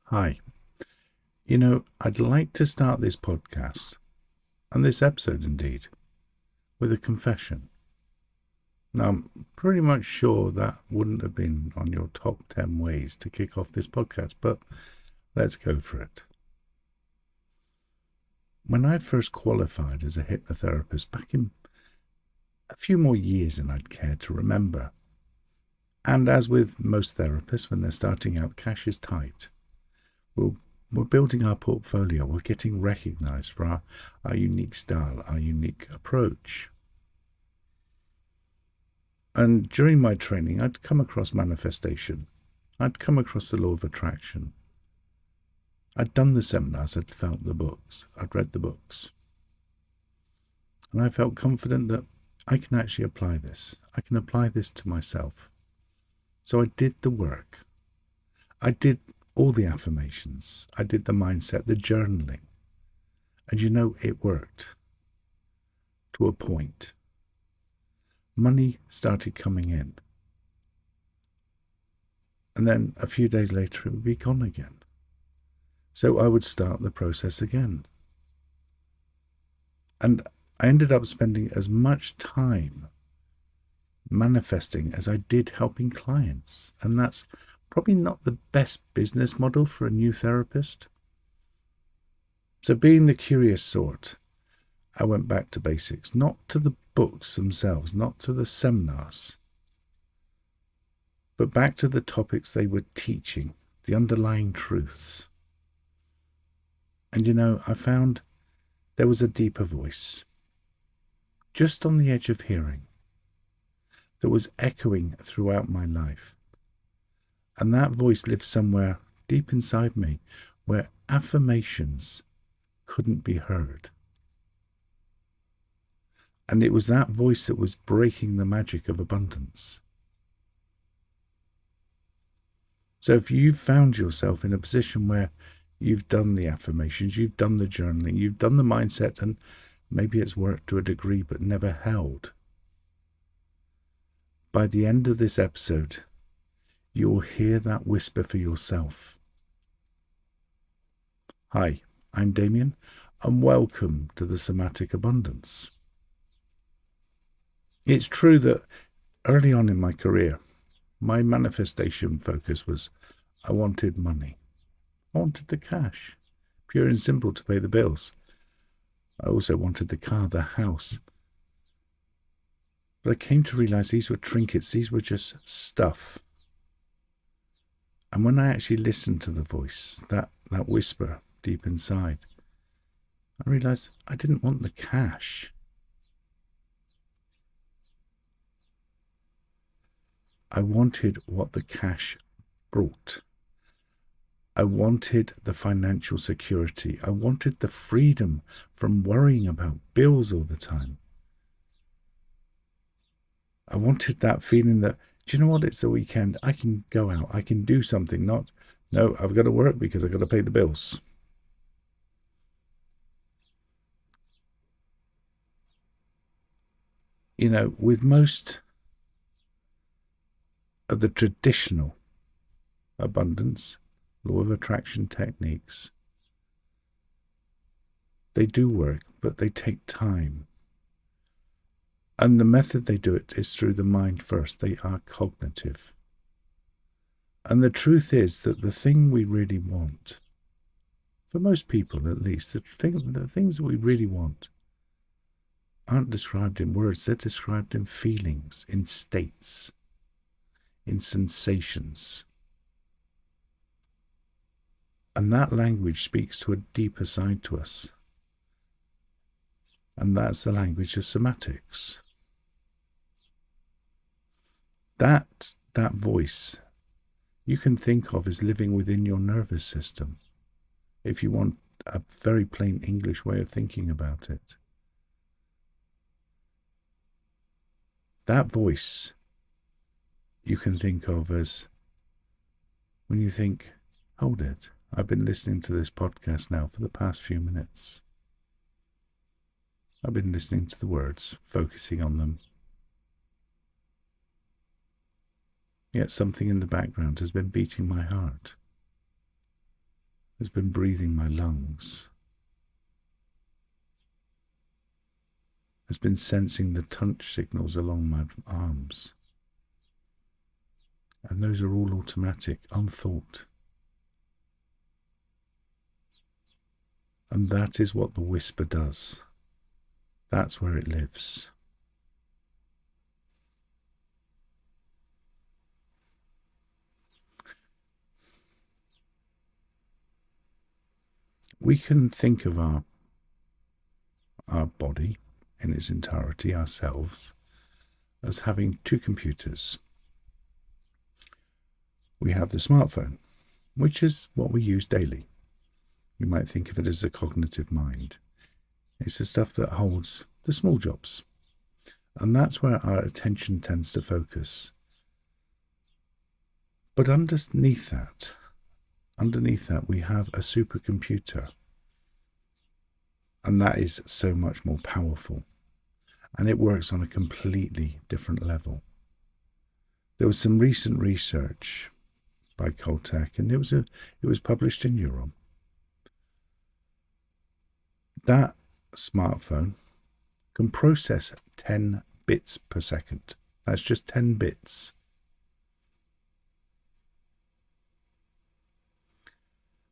Hi. I'd like to start this podcast, and this episode indeed, with a confession. Now, I'm pretty much sure that wouldn't have been on your top 10 ways to kick off this podcast, but let's go for it. When I first qualified as a hypnotherapist back in a few more years than I'd care to remember, and as with most therapists when they're starting out, cash is tight. We're building our portfolio. We're getting recognized for our unique style, our unique approach. And during my training, I'd come across manifestation. I'd come across the law of attraction. I'd done the seminars, I'd felt the books, I'd read the books. And I felt confident that I can actually apply this. I can apply this to myself. So I did the work. I did all the affirmations. I did the mindset, the journaling. And it worked. To a point. Money started coming in. And then a few days later, it would be gone again. So I would start the process again. And I ended up spending as much time manifesting as I did helping clients. And that's probably not the best business model for a new therapist. So being the curious sort, I went back to basics, not to the books themselves, not to the seminars, but back to the topics they were teaching, the underlying truths. And I found there was a deeper voice, just on the edge of hearing, that was echoing throughout my life. And that voice lived somewhere deep inside me where affirmations couldn't be heard. And it was that voice that was breaking the magic of abundance. So if you've found yourself in a position where you've done the affirmations, you've done the journaling, you've done the mindset, and maybe it's worked to a degree but never held, by the end of this episode, you'll hear that whisper for yourself. Hi, I'm Damien, and welcome to the Somatic Abundance. It's true that early on in my career, my manifestation focus was I wanted money. I wanted the cash, pure and simple, to pay the bills. I also wanted the car, the house. But I came to realize these were trinkets, these were just stuff. And when I actually listened to the voice, that whisper deep inside, I realized I didn't want the cash. I wanted what the cash brought. I wanted the financial security. I wanted the freedom from worrying about bills all the time. I wanted that feeling that, do you know what, it's the weekend, I can go out, I can do something, not, no, I've got to work because I've got to pay the bills. With most of the traditional abundance, law of attraction techniques, they do work, but they take time. And the method they do it is through the mind first. They are cognitive. And the truth is that the thing we really want, for most people at least, the things that we really want aren't described in words. They're described in feelings, in states, in sensations. And that language speaks to a deeper side to us. And that's the language of somatics. That voice you can think of as living within your nervous system, if you want a very plain English way of thinking about it. That voice you can think of as when you think, hold it, I've been listening to this podcast now for the past few minutes. I've been listening to the words, focusing on them. Yet something in the background has been beating my heart. has been breathing my lungs, has been sensing the touch signals along my arms. And those are all automatic, unthought. And that is what the whisper does. That's where it lives. We can think of our body in its entirety, ourselves, as having two computers. We have the smartphone, which is what we use daily. You might think of it as the cognitive mind. It's the stuff that holds the small jobs. And that's where our attention tends to focus. But underneath that, we have a supercomputer. And that is so much more powerful. And it works on a completely different level. There was some recent research by Caltech, and it was published in Europe. That smartphone can process 10 bits per second. That's just 10 bits.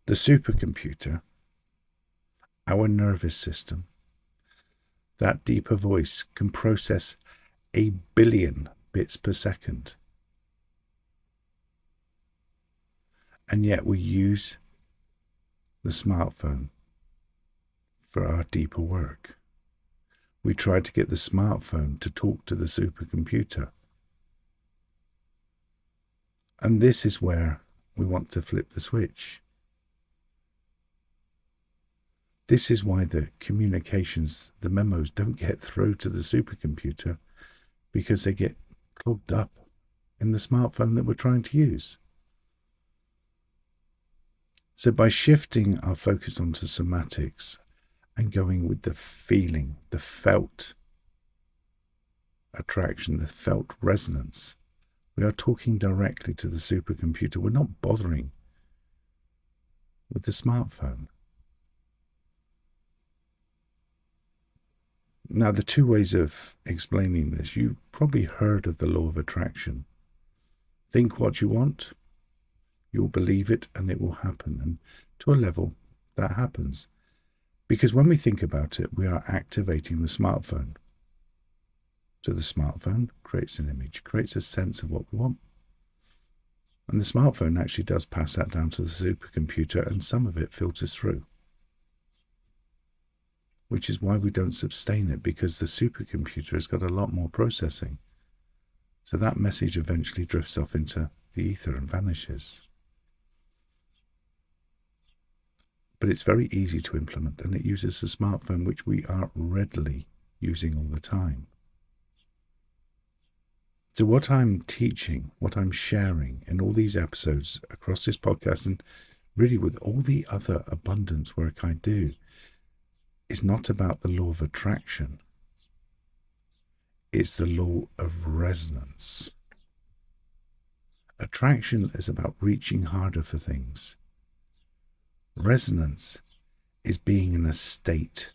The supercomputer, our nervous system, that deeper voice can process 1 billion bits per second. And yet we use the smartphone for our deeper work. We try to get the smartphone to talk to the supercomputer. And this is where we want to flip the switch. This is why the communications, the memos, don't get through to the supercomputer, because they get clogged up in the smartphone that we're trying to use. So by shifting our focus onto somatics and going with the feeling, the felt attraction, the felt resonance, we are talking directly to the supercomputer. We're not bothering with the smartphone. Now, the two ways of explaining this, you've probably heard of the law of attraction. Think what you want, you'll believe it, and it will happen. And to a level, that happens. Because when we think about it, we are activating the smartphone. So the smartphone creates an image, creates a sense of what we want. And the smartphone actually does pass that down to the supercomputer, and some of it filters through. Which is why we don't sustain it, because the supercomputer has got a lot more processing. So that message eventually drifts off into the ether and vanishes. But it's very easy to implement, and it uses a smartphone which we are readily using all the time. So what I'm teaching, what I'm sharing in all these episodes across this podcast, and really with all the other abundance work I do, is not about the law of attraction. It's the law of resonance. Attraction is about reaching harder for things. Resonance is being in a state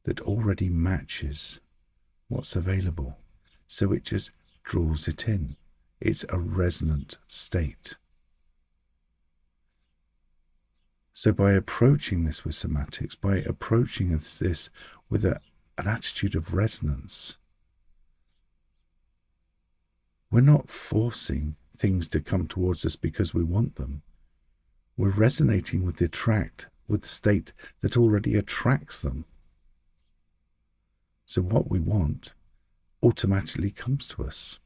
that already matches what's available. So it just draws it in. It's a resonant state. So by approaching this with somatics, by approaching this with an attitude of resonance, we're not forcing things to come towards us because we want them. We're resonating with the state that already attracts them. So what we want automatically comes to us.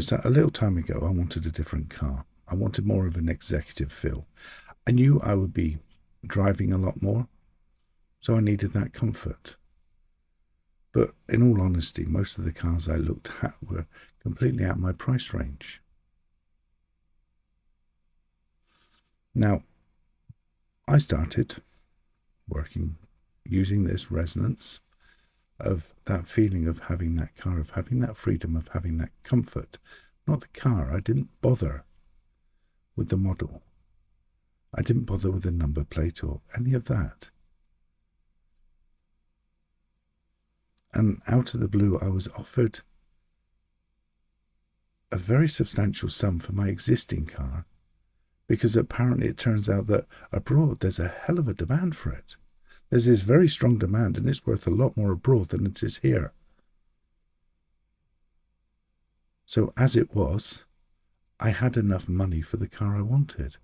So a little time ago, I wanted a different car. I wanted more of an executive feel. I knew I would be driving a lot more, so I needed that comfort. But in all honesty, most of the cars I looked at were completely out of my price range. Now, I started working using this resonance of that feeling of having that car, of having that freedom, of having that comfort, not the car. I didn't bother with the model. I didn't bother with the number plate or any of that. And out of the blue, I was offered a very substantial sum for my existing car, because apparently it turns out that abroad there's a hell of a demand for it. There's this very strong demand, and it's worth a lot more abroad than it is here. So as it was, I had enough money for the car I wanted.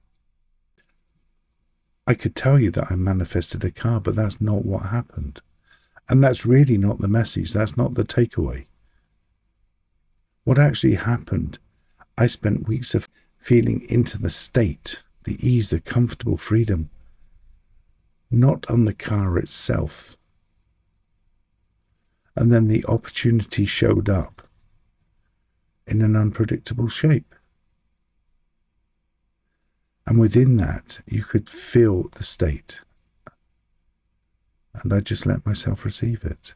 I could tell you that I manifested a car, but that's not what happened. And that's really not the message. That's not the takeaway. What actually happened, I spent weeks of feeling into the state, the ease, the comfortable freedom, not on the car itself. And then the opportunity showed up in an unpredictable shape. And within that, you could feel the state. And I just let myself receive it.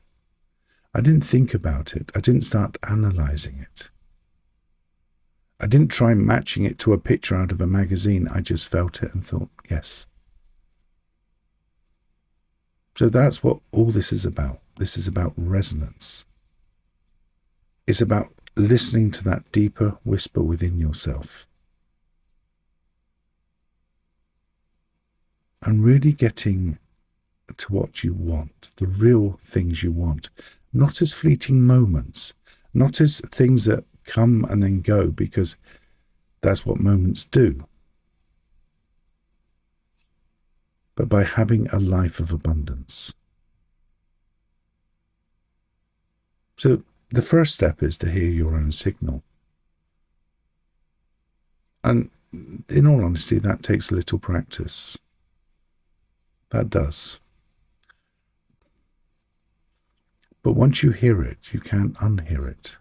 I didn't think about it. I didn't start analyzing it. I didn't try matching it to a picture out of a magazine. I just felt it and thought, yes. So that's what all this is about. This is about resonance. It's about listening to that deeper whisper within yourself. And really getting to what you want, the real things you want, not as fleeting moments, not as things that come and then go, because that's what moments do, but by having a life of abundance. So the first step is to hear your own signal. And in all honesty, that takes a little practice. That does. But once you hear it, you can't unhear it.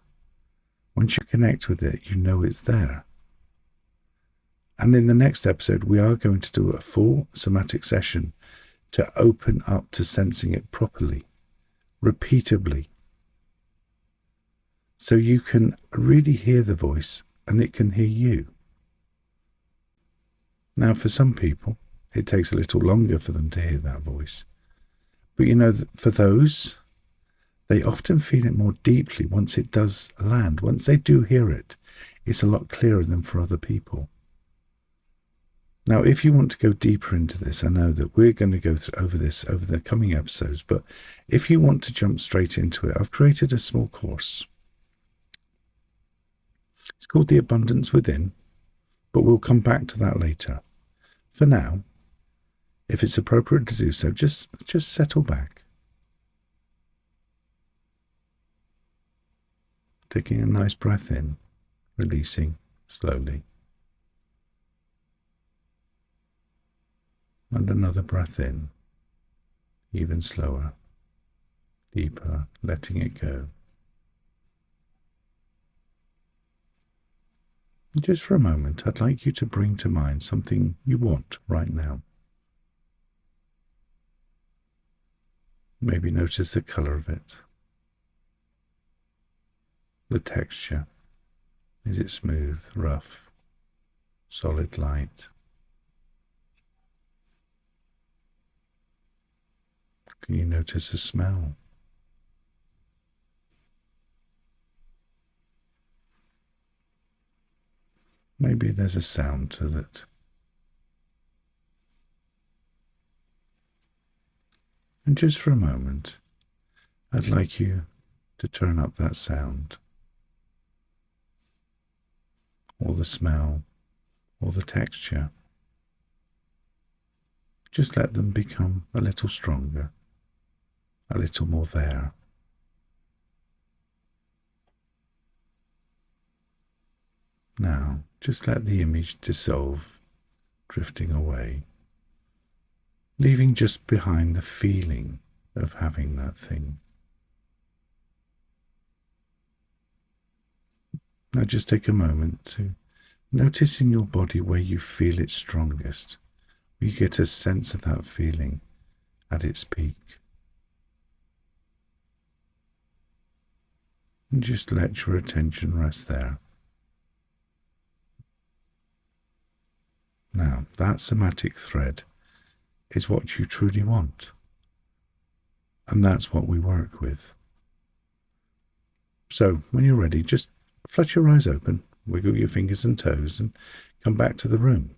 Once you connect with it, you know it's there. And in the next episode, we are going to do a full somatic session to open up to sensing it properly, repeatably, so you can really hear the voice and it can hear you. Now, for some people, it takes a little longer for them to hear that voice. But you know, for those, they often feel it more deeply once it does land. Once they do hear it, it's a lot clearer than for other people. Now, if you want to go deeper into this, I know that we're going to go over this over the coming episodes, but if you want to jump straight into it, I've created a small course. It's called The Abundance Within, but we'll come back to that later. For now, if it's appropriate to do so, just settle back. Taking a nice breath in, releasing slowly. And another breath in, even slower, deeper, letting it go. And just for a moment, I'd like you to bring to mind something you want right now. Maybe notice the color of it, the texture. Is it smooth, rough, solid, light? Can you notice the smell? Maybe there's a sound to it. And just for a moment, I'd like you to turn up that sound, or the smell, or the texture. Just let them become a little stronger, a little more there. Now, just let the image dissolve, drifting away, leaving just behind the feeling of having that thing. Now just take a moment to notice in your body where you feel it strongest, where you get a sense of that feeling at its peak. And just let your attention rest there. Now, that somatic thread is what you truly want. And that's what we work with. So, when you're ready, just flush your eyes open, wiggle your fingers and toes, and come back to the room.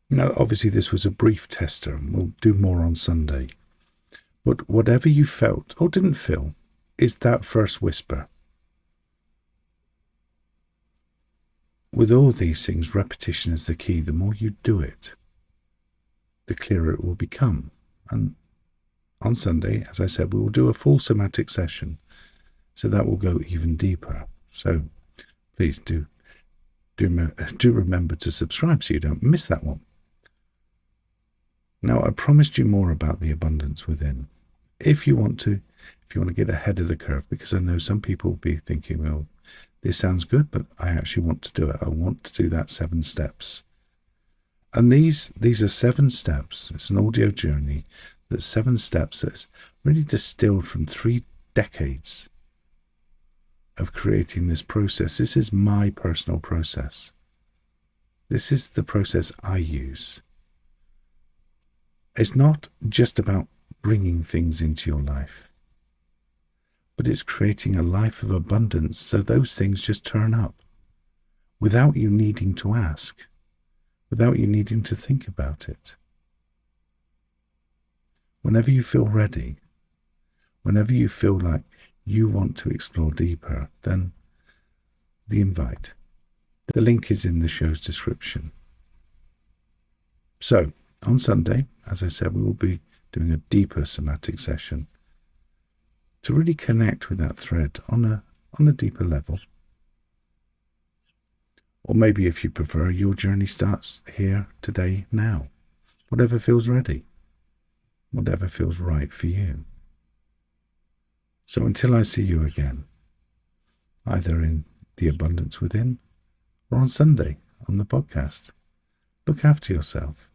Now, obviously, this was a brief tester, and we'll do more on Sunday. But whatever you felt or didn't feel is that first whisper. With all these things, repetition is the key. The more you do it, the clearer it will become. And on Sunday, as I said, we will do a full somatic session, so that will go even deeper. So please do remember to subscribe so you don't miss that one. Now, I promised you more about the abundance within. If you want to get ahead of the curve, because I know some people will be thinking, well, this sounds good, but I actually want to do it. I want to do that 7 steps. And these are 7 steps. It's an audio journey. That's 7 steps that's really distilled from 3 decades of creating this process. This is my personal process. This is the process I use. It's not just about bringing things into your life, but it's creating a life of abundance so those things just turn up without you needing to ask, without you needing to think about it. Whenever you feel ready, whenever you feel like you want to explore deeper, then the invite. The link is in the show's description. So, on Sunday, as I said, we will be doing a deeper somatic session to really connect with that thread on a deeper level. Or maybe, if you prefer, your journey starts here, today, now. Whatever feels ready. Whatever feels right for you. So until I see you again, either in the abundance within or on Sunday on the podcast, look after yourself.